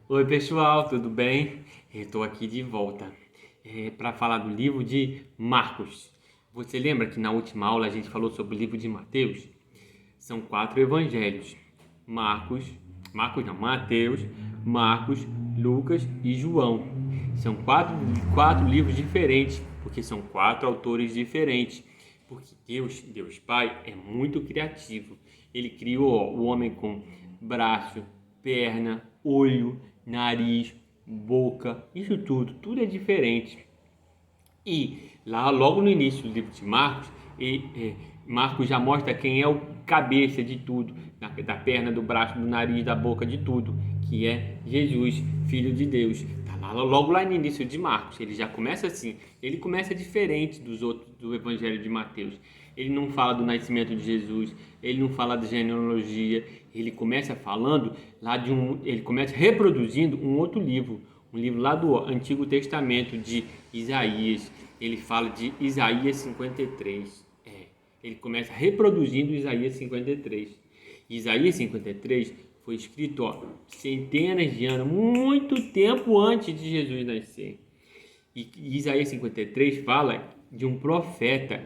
Oi pessoal, tudo bem? Estou aqui de volta para falar do livro de Marcos. Você lembra que na última aula a gente falou sobre o livro de Mateus? São 4 evangelhos: Marcos, Mateus, Marcos, Lucas e João. São quatro livros diferentes, porque são 4 autores diferentes. Porque Deus Pai, é muito criativo. Ele criou o homem com braço, perna, olho, nariz, boca, isso tudo é diferente. E lá, logo no início do livro de Marcos, Marcos já mostra quem é o cabeça de tudo, da perna, do braço, do nariz, da boca, de tudo, que é Jesus, Filho de Deus. Tá lá, logo lá no início de Marcos, ele já começa assim. Ele começa diferente dos outros do Evangelho de Mateus. Ele não fala do nascimento de Jesus, ele não fala da genealogia, ele começa falando ele começa reproduzindo um outro livro, um livro lá do Antigo Testamento de Isaías. Ele fala de Isaías 53. Ele começa reproduzindo Isaías 53. Isaías 53 foi escrito centenas de anos, muito tempo antes de Jesus nascer. E Isaías 53 fala de um profeta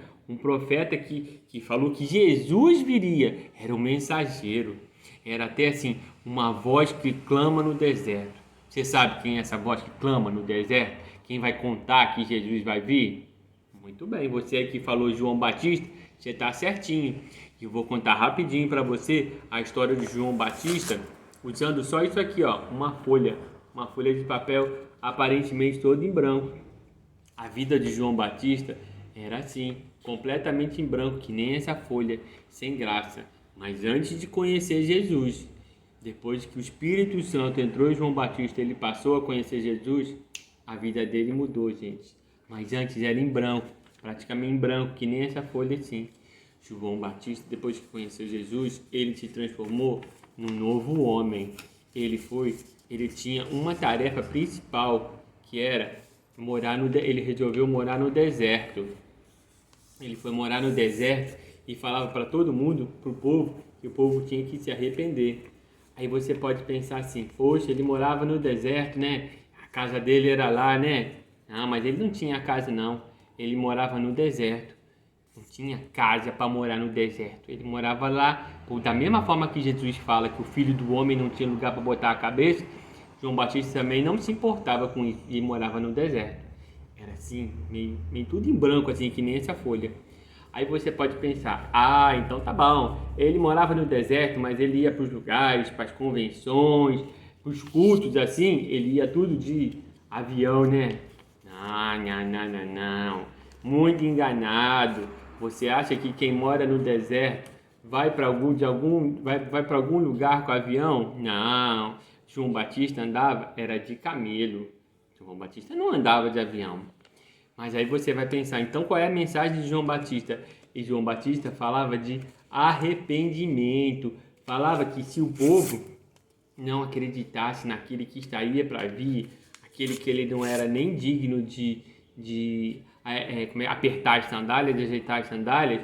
que falou que Jesus viria, era um mensageiro, era até assim, uma voz que clama no deserto. Você sabe quem é essa voz que clama no deserto? Quem vai contar que Jesus vai vir? Muito bem, você que falou João Batista, você está certinho. Eu vou contar rapidinho para você a história de João Batista, usando só isso aqui, uma folha de papel aparentemente toda em branco. A vida de João Batista era assim, completamente em branco, que nem essa folha, sem graça. Mas antes de conhecer Jesus, depois que o Espírito Santo entrou em João Batista, ele passou a conhecer Jesus, a vida dele mudou, gente. Mas antes era em branco, praticamente em branco, que nem essa folha assim. João Batista, depois que conheceu Jesus, ele se transformou num novo homem. Ele tinha uma tarefa principal, que era ele resolveu morar no deserto. Ele foi morar no deserto e falava para todo mundo, para o povo, que o povo tinha que se arrepender. Aí você pode pensar assim, poxa, ele morava no deserto, né? A casa dele era lá, né? Não, mas ele não tinha casa não. Ele morava no deserto. Não tinha casa para morar no deserto. Ele morava lá, da mesma forma que Jesus fala que o filho do homem não tinha lugar para botar a cabeça, João Batista também não se importava com isso e morava no deserto. Era assim, meio tudo em branco, assim, que nem essa folha. Aí você pode pensar, então tá bom, ele morava no deserto, mas ele ia para os lugares, para as convenções, para os cultos, assim, ele ia tudo de avião, né? Não. Muito enganado. Você acha que quem mora no deserto vai para vai para algum lugar com avião? Não. João Batista andava era de camelo. João Batista não andava de avião. Mas aí você vai pensar, então qual é a mensagem de João Batista? E João Batista falava de arrependimento. Falava que se o povo não acreditasse naquele que estaria para vir, aquele que ele não era nem digno de apertar as sandálias, de ajeitar as sandálias,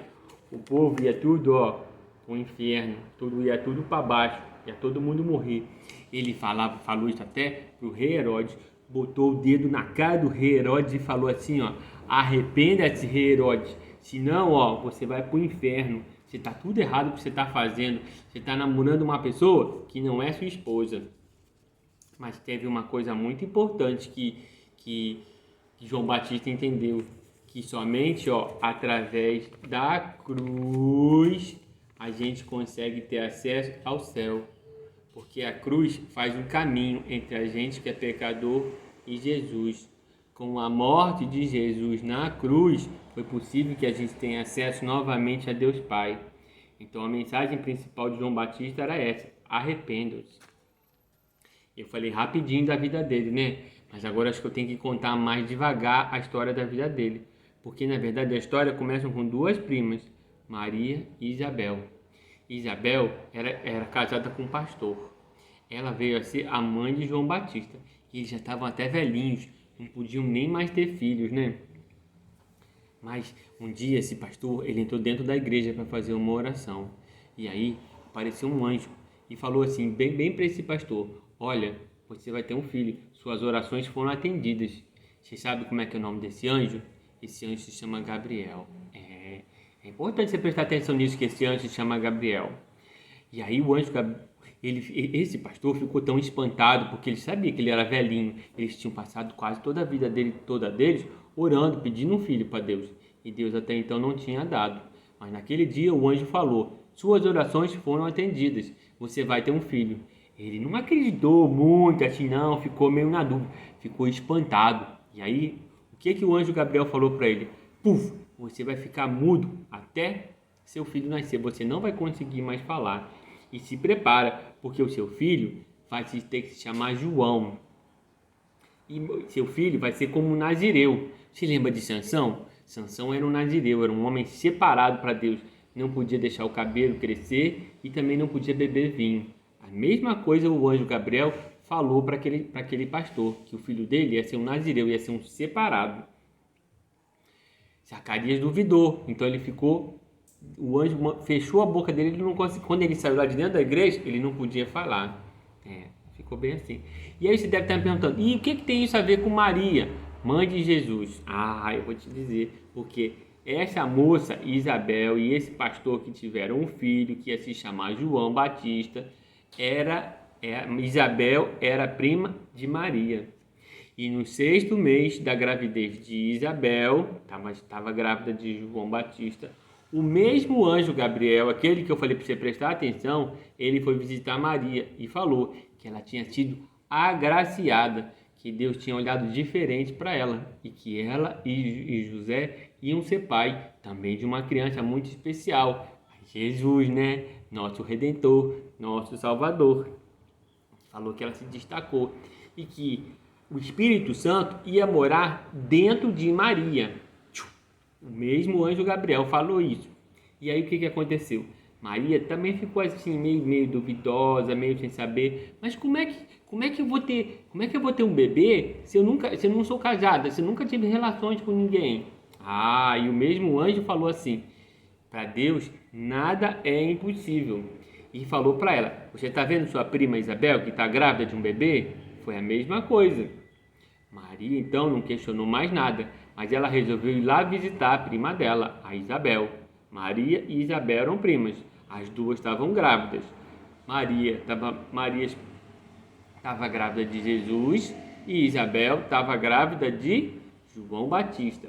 o povo ia tudo para o inferno, ia tudo para baixo, ia todo mundo morrer. Ele falou isso até para o rei Herodes, botou o dedo na cara do rei Herodes e falou assim, arrependa-se, rei Herodes, senão, você vai para o inferno. Você está tudo errado o que você está fazendo. Você está namorando uma pessoa que não é sua esposa. Mas teve uma coisa muito importante que João Batista entendeu, que somente através da cruz a gente consegue ter acesso ao céu, porque a cruz faz um caminho entre a gente que é pecador e Jesus. Com a morte de Jesus na cruz, foi possível que a gente tenha acesso novamente a Deus Pai. Então a mensagem principal de João Batista era essa: arrependam-se. Eu falei rapidinho da vida dele, né? Mas agora acho que eu tenho que contar mais devagar a história da vida dele. Porque na verdade a história começa com duas primas, Maria e Isabel. Isabel era casada com um pastor. Ela veio a ser a mãe de João Batista. E eles já estavam até velhinhos, não podiam nem mais ter filhos, né? Mas um dia esse pastor, ele entrou dentro da igreja para fazer uma oração. E aí apareceu um anjo e falou assim, bem para esse pastor: olha, você vai ter um filho. Suas orações foram atendidas. Você sabe como é que é o nome desse anjo? Esse anjo se chama Gabriel. É importante você prestar atenção nisso, que esse anjo se chama Gabriel. E aí o anjo, esse pastor ficou tão espantado, porque ele sabia que ele era velhinho. Eles tinham passado quase toda a vida dele, toda deles, orando, pedindo um filho para Deus. E Deus até então não tinha dado. Mas naquele dia o anjo falou: suas orações foram atendidas, você vai ter um filho. Ele não acreditou muito assim não, ficou meio na dúvida, ficou espantado. E aí, o que o anjo Gabriel falou para ele? Puf, você vai ficar mudo até seu filho nascer, você não vai conseguir mais falar. E se prepara, porque o seu filho vai ter que se chamar João. E seu filho vai ser como um nazireu. Se lembra de Sansão? Sansão era um nazireu, era um homem separado para Deus. Não podia deixar o cabelo crescer e também não podia beber vinho. A mesma coisa o anjo Gabriel falou para aquele pastor, que o filho dele ia ser um nazireu, ia ser um separado. Zacarias duvidou, então ele ficou, o anjo fechou a boca dele, ele não conseguiu, quando ele saiu lá de dentro da igreja, ele não podia falar. Ficou bem assim. E aí você deve estar me perguntando, e o que tem isso a ver com Maria, mãe de Jesus? Eu vou te dizer, porque essa moça Isabel e esse pastor que tiveram um filho que ia se chamar João Batista, Isabel era prima de Maria. E no 6º mês da gravidez de Isabel, estava grávida de João Batista, o mesmo anjo Gabriel, aquele que eu falei para você prestar atenção, ele foi visitar Maria e falou que ela tinha sido agraciada, que Deus tinha olhado diferente para ela e que ela e José iam ser pai também de uma criança muito especial, Jesus, né? Nosso Redentor, nosso Salvador. Falou que ela se destacou e que o Espírito Santo ia morar dentro de Maria. O mesmo anjo Gabriel falou isso. E aí o que aconteceu? Maria também ficou assim meio duvidosa, meio sem saber. Mas como é que eu vou ter um bebê se eu não sou casada, se eu nunca tive relações com ninguém? E o mesmo anjo falou assim: para Deus nada é impossível. E falou para ela: você está vendo sua prima Isabel que está grávida de um bebê? Foi a mesma coisa. Maria então não questionou mais nada, mas ela resolveu ir lá visitar a prima dela, a Isabel. Maria e Isabel eram primas, as duas estavam grávidas. Maria estava grávida de Jesus e Isabel estava grávida de João Batista.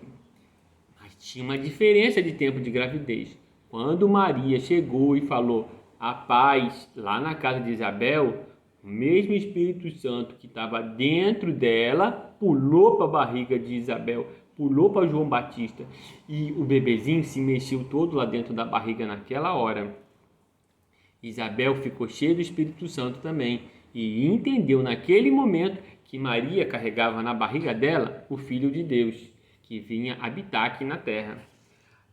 Mas tinha uma diferença de tempo de gravidez. Quando Maria chegou e falou a paz lá na casa de Isabel, o mesmo Espírito Santo que estava dentro dela pulou para a barriga de Isabel, pulou para João Batista e o bebezinho se mexeu todo lá dentro da barriga naquela hora. Isabel ficou cheia do Espírito Santo também e entendeu naquele momento que Maria carregava na barriga dela o Filho de Deus, que vinha habitar aqui na terra.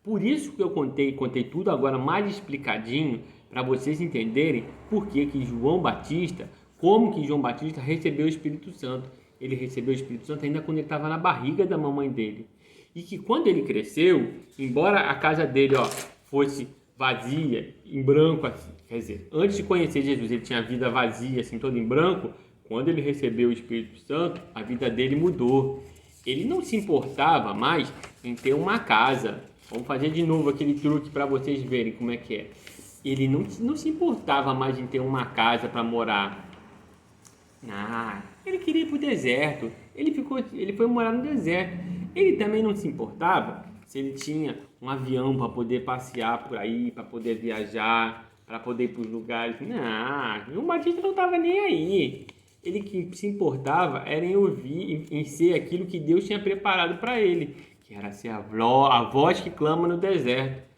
Por isso que eu contei tudo agora mais explicadinho, para vocês entenderem por que João Batista, como que João Batista recebeu o Espírito Santo. Ele recebeu o Espírito Santo ainda quando ele estava na barriga da mamãe dele. E que quando ele cresceu, embora a casa dele fosse vazia, em branco, assim, quer dizer, antes de conhecer Jesus ele tinha a vida vazia, assim, toda em branco, quando ele recebeu o Espírito Santo, a vida dele mudou. Ele não se importava mais em ter uma casa. Vamos fazer de novo aquele truque para vocês verem como é que é. Ele não se importava mais em ter uma casa para morar. Ele queria ir para o deserto. Ele foi morar no deserto. Ele também não se importava se ele tinha um avião para poder passear por aí, para poder viajar, para poder ir para os lugares. O Batista não estava nem aí. Ele que se importava era em ouvir, em ser aquilo que Deus tinha preparado para ele, que era ser a voz que clama no deserto.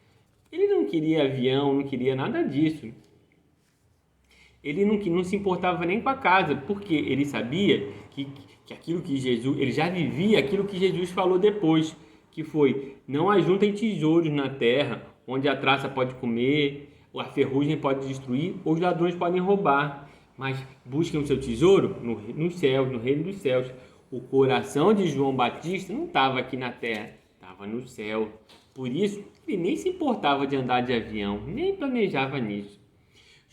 Ele não queria avião, não queria nada disso. Ele não se importava nem com a casa, porque ele sabia que aquilo que Jesus, ele já vivia aquilo que Jesus falou depois, que foi: não ajuntem tesouros na terra, onde a traça pode comer, a ferrugem pode destruir, ou os ladrões podem roubar, mas busquem o seu tesouro no céu, no reino dos céus. O coração de João Batista não estava aqui na terra, estava no céu. Por isso, ele nem se importava de andar de avião, nem planejava nisso.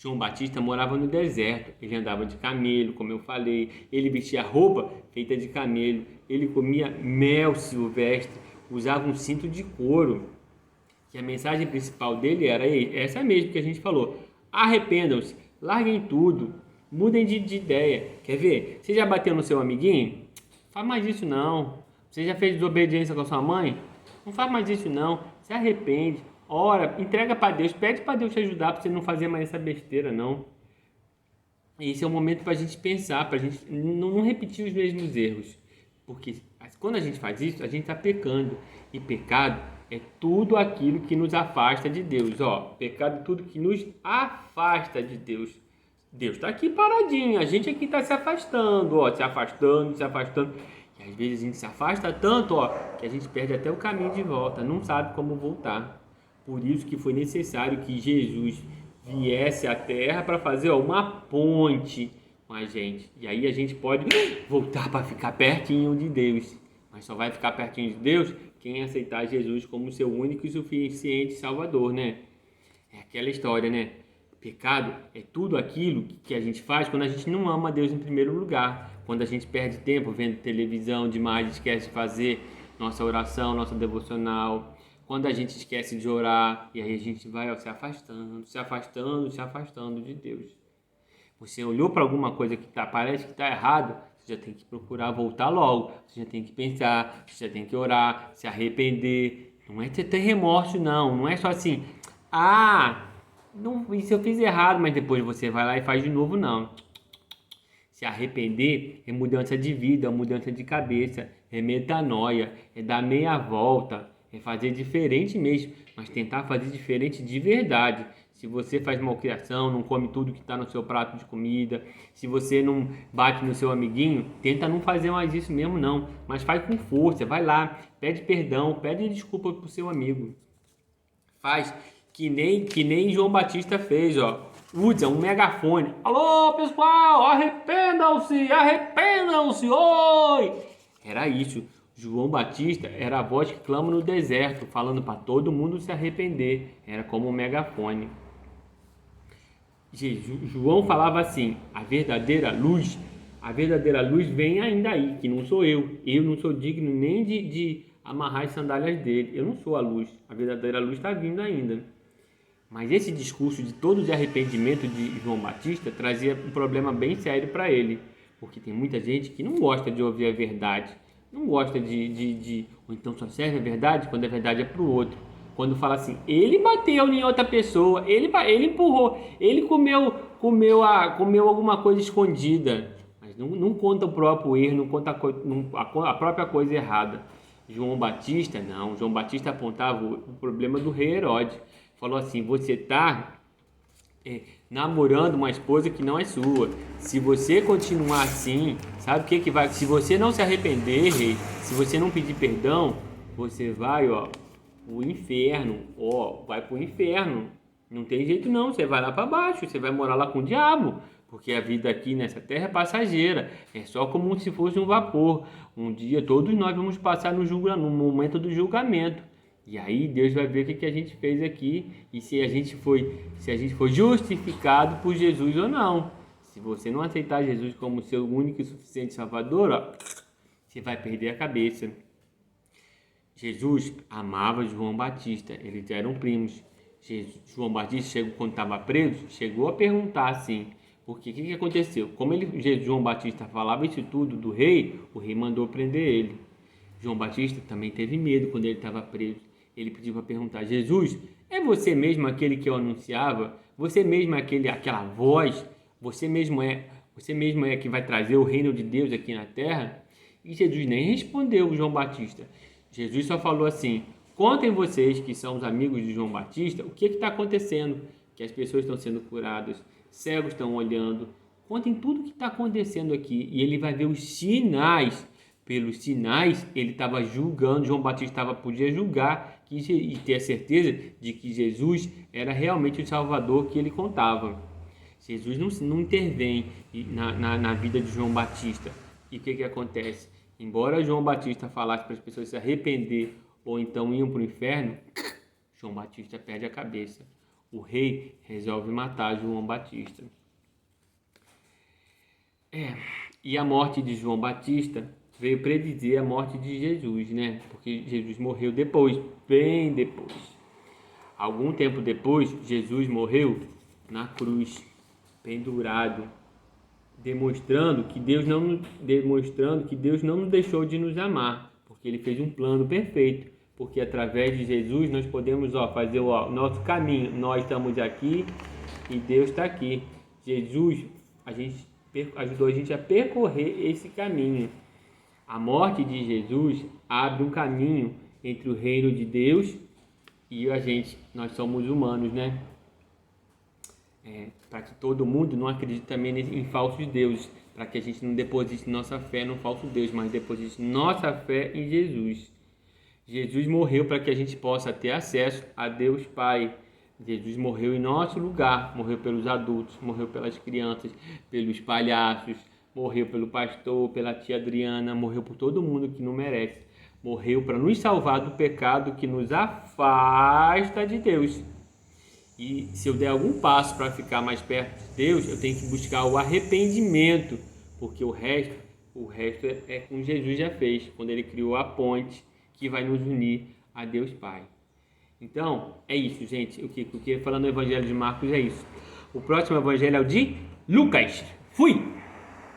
João Batista morava no deserto, ele andava de camelo, como eu falei, ele vestia roupa feita de camelo, ele comia mel silvestre, usava um cinto de couro. E a mensagem principal dele era essa mesmo que a gente falou: arrependam-se, larguem tudo, mudem de ideia. Quer ver? Você já bateu no seu amiguinho? Não faz mais isso não. Você já fez desobediência com a sua mãe? Não faz mais isso não. Se arrepende, ora, entrega para Deus, pede para Deus te ajudar para você não fazer mais essa besteira não. Esse é o momento para a gente pensar, para a gente não repetir os mesmos erros. Porque quando a gente faz isso, a gente está pecando. E pecado é tudo aquilo que nos afasta de Deus. Ó, pecado é tudo que nos afasta de Deus. Deus está aqui paradinho, a gente aqui está se afastando, ó, se afastando, se afastando. E às vezes a gente se afasta tanto, ó, que a gente perde até o caminho de volta, não sabe como voltar. Por isso que foi necessário que Jesus viesse à Terra para fazer, ó, uma ponte com a gente. E aí a gente pode voltar para ficar pertinho de Deus. Mas só vai ficar pertinho de Deus quem aceitar Jesus como seu único e suficiente Salvador, né? É aquela história, né? Pecado é tudo aquilo que a gente faz quando a gente não ama Deus em primeiro lugar. Quando a gente perde tempo vendo televisão demais, esquece de fazer nossa oração, nossa devocional. Quando a gente esquece de orar e aí a gente vai, ó, se afastando, se afastando, se afastando de Deus. Você olhou para alguma coisa que parece que está errado, você já tem que procurar voltar logo. Você já tem que pensar, você já tem que orar, se arrepender. Não é ter remorso, não. Não é só assim, não, isso eu fiz errado, mas depois você vai lá e faz de novo, não. Se arrepender é mudança de vida, mudança de cabeça, é metanoia, é dar meia volta, é fazer diferente mesmo, mas tentar fazer diferente de verdade. Se você faz malcriação, não come tudo que está no seu prato de comida, se você não bate no seu amiguinho, tenta não fazer mais isso mesmo não, mas faz com força, vai lá, pede perdão, pede desculpa pro seu amigo. Faz que nem João Batista fez, ó. Usa um megafone. Alô, pessoal, arrependam-se, arrependam-se, oi! Era isso. João Batista era a voz que clama no deserto, falando para todo mundo se arrepender. Era como um megafone. João falava assim: a verdadeira luz vem ainda aí, que não sou eu. Eu não sou digno nem de amarrar as sandálias dele. Eu não sou a luz. A verdadeira luz está vindo ainda. Mas esse discurso de todo de arrependimento de João Batista trazia um problema bem sério para ele, porque tem muita gente que não gosta de ouvir a verdade, não gosta ou então só serve a verdade quando a verdade é para o outro. Quando fala assim, ele bateu em outra pessoa, ele empurrou, ele comeu alguma coisa escondida, mas não conta o próprio erro, não conta a própria coisa errada. João Batista apontava o problema do rei Herodes. Falou assim, você está namorando uma esposa que não é sua. Se você continuar assim, sabe o que vai... Se você não se arrepender, rei, se você não pedir perdão, você vai, ó, o inferno, ó, vai pro inferno. Não tem jeito não, você vai lá para baixo, você vai morar lá com o diabo, porque a vida aqui nessa terra é passageira, é só como se fosse um vapor. Um dia todos nós vamos passar no momento do julgamento. E aí Deus vai ver o que a gente fez aqui e se a gente foi justificado por Jesus ou não. Se você não aceitar Jesus como seu único e suficiente Salvador, ó, você vai perder a cabeça. Jesus amava João Batista, eles eram primos. João Batista, quando estava preso, chegou a perguntar assim, porque o que aconteceu? Como João Batista falava isso tudo do rei, o rei mandou prender ele. João Batista também teve medo quando ele estava preso. Ele pediu para perguntar, Jesus, é você mesmo aquele que eu anunciava? Você mesmo é aquela voz? Você mesmo é que vai trazer o reino de Deus aqui na terra? E Jesus nem respondeu João Batista. Jesus só falou assim, contem vocês que são os amigos de João Batista, o que está acontecendo? Que as pessoas estão sendo curadas, cegos estão olhando. Contem tudo o que está acontecendo aqui e ele vai ver os sinais. Pelos sinais, ele estava julgando, João Batista podia julgar e ter a certeza de que Jesus era realmente o Salvador que ele contava. Jesus não intervém na vida de João Batista. E o que acontece? Embora João Batista falasse para as pessoas se arrepender ou então iam para o inferno, João Batista perde a cabeça. o rei resolve matar João Batista. E a morte de João Batista veio predizer a morte de Jesus, né? Porque Jesus morreu depois, bem depois. Algum tempo depois, Jesus morreu na cruz, pendurado, demonstrando que Deus não nos deixou de nos amar, porque Ele fez um plano perfeito, porque através de Jesus nós podemos fazer o nosso caminho. Nós estamos aqui e Deus está aqui. Jesus ajudou a gente a percorrer esse caminho. A morte de Jesus abre um caminho entre o reino de Deus e a gente. Nós somos humanos, né? Para que todo mundo não acredite também em falsos deuses, para que a gente não deposite nossa fé no falso Deus, mas deposite nossa fé em Jesus. Jesus morreu para que a gente possa ter acesso a Deus Pai. Jesus morreu em nosso lugar, morreu pelos adultos, morreu pelas crianças, pelos palhaços, morreu pelo pastor, pela tia Adriana, morreu por todo mundo que não merece. Morreu para nos salvar do pecado que nos afasta de Deus. E se eu der algum passo para ficar mais perto de Deus, eu tenho que buscar o arrependimento, porque o resto é como Jesus já fez, quando Ele criou a ponte que vai nos unir a Deus Pai. Então, é isso, gente. O que falando do Evangelho de Marcos é isso. O próximo Evangelho é o de Lucas. Fui!